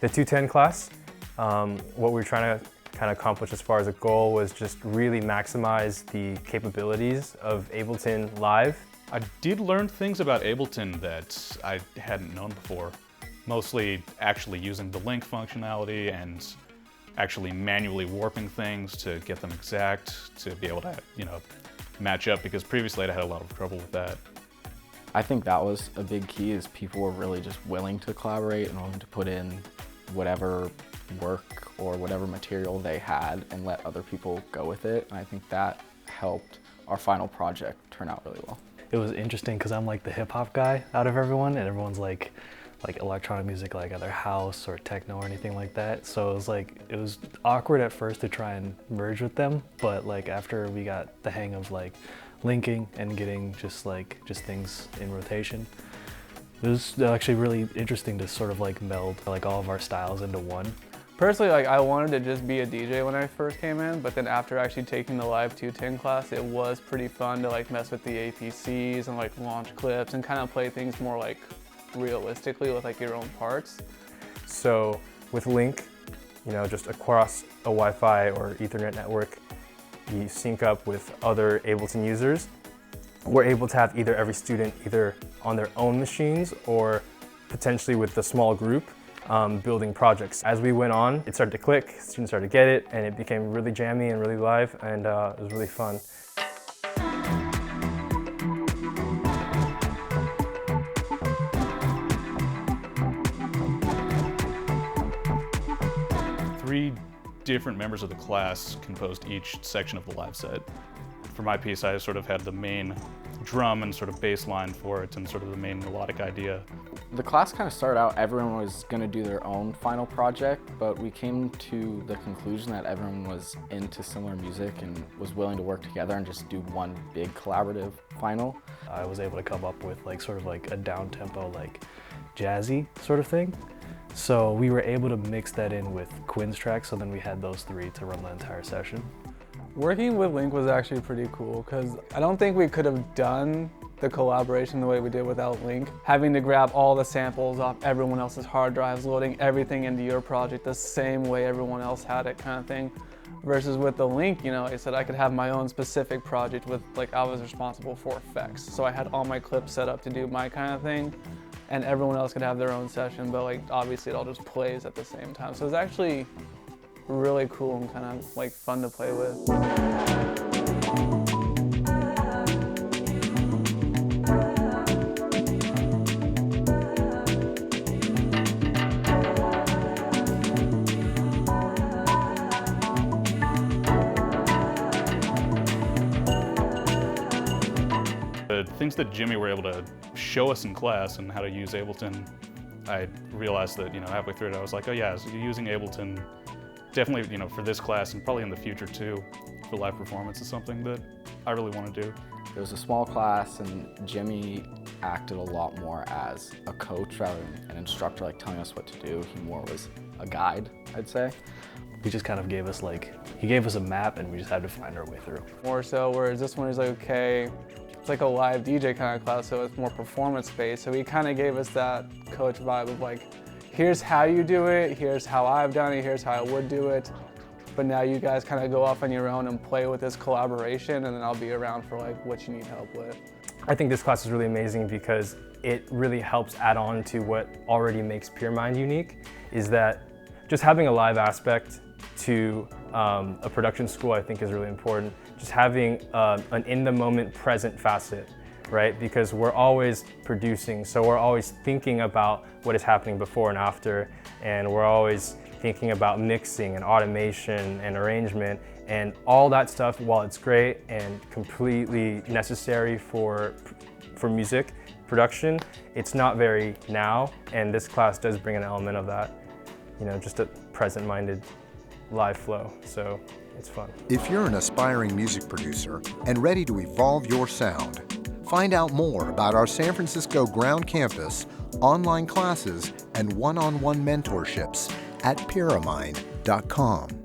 The 210 class, what we were trying to kind of accomplish as far as a goal was just really maximize the capabilities of Ableton Live. I did learn things about Ableton that I hadn't known before. Mostly actually using the link functionality and actually manually warping things to get them exact, to be able to, match up, because previously I had a lot of trouble with that. I think that was a big key, is people were really just willing to collaborate and willing to put in whatever work or whatever material they had and let other people go with it. And I think that helped our final project turn out really well. It was interesting because I'm like the hip hop guy out of everyone, and everyone's like electronic music, like either house or techno or anything like that. So it was awkward at first to try and merge with them, but like after we got the hang of like linking and getting just things in rotation, it was actually really interesting to sort of like meld like all of our styles into one. Personally, I wanted to just be a DJ when I first came in, but then after actually taking the Live 210 class, it was pretty fun to like mess with the APCs and like launch clips and kind of play things more like realistically with like your own parts. So with Link, just across a Wi-Fi or Ethernet network, you sync up with other Ableton users. We're able to have either every student either on their own machines or potentially with the small group building projects. As we went on, it started to click, students started to get it, and it became really jammy and really live, and it was really fun. Three different members of the class composed each section of the live set. For my piece, I sort of had the main drum and sort of bass line for it and sort of the main melodic idea. The class kind of started out, everyone was going to do their own final project, but we came to the conclusion that everyone was into similar music and was willing to work together and just do one big collaborative final. I was able to come up with like sort of like a down-tempo, like jazzy sort of thing. So we were able to mix that in with Quinn's tracks, so then we had those three to run the entire session. Working with Link was actually pretty cool because I don't think we could have done the collaboration the way we did without Link. Having to grab all the samples off everyone else's hard drives, loading everything into your project the same way everyone else had it, kind of thing. Versus with the Link, I said I could have my own specific project with, like, I was responsible for effects. So I had all my clips set up to do my kind of thing, and everyone else could have their own session, but like obviously it all just plays at the same time. So it's actually really cool and kind of like fun to play with. The things that Jimmy were able to show us in class and how to use Ableton, I realized that, halfway through it, I was like, oh yeah, so using Ableton definitely, for this class and probably in the future too, for live performance is something that I really want to do. It was a small class, and Jimmy acted a lot more as a coach rather than an instructor, like telling us what to do. He more was a guide, I'd say. He just kind of gave us he gave us a map and we just had to find our way through. More so, whereas this one is like, okay, it's like a live DJ kind of class, so it's more performance-based. So he kind of gave us that coach vibe of like, here's how you do it, here's how I've done it, here's how I would do it. But now you guys kind of go off on your own and play with this collaboration, and then I'll be around for like what you need help with. I think this class is really amazing because it really helps add on to what already makes Pyramind unique, is that just having a live aspect to a production school I think is really important. Just having an in-the-moment present facet, right? Because we're always producing, so we're always thinking about what is happening before and after, and we're always thinking about mixing and automation and arrangement, and all that stuff, while it's great and completely necessary for music production, it's not very now, and this class does bring an element of that, just a present-minded live flow, so it's fun. If you're an aspiring music producer and ready to evolve your sound, find out more about our San Francisco ground campus, online classes, and one-on-one mentorships at pyramind.com.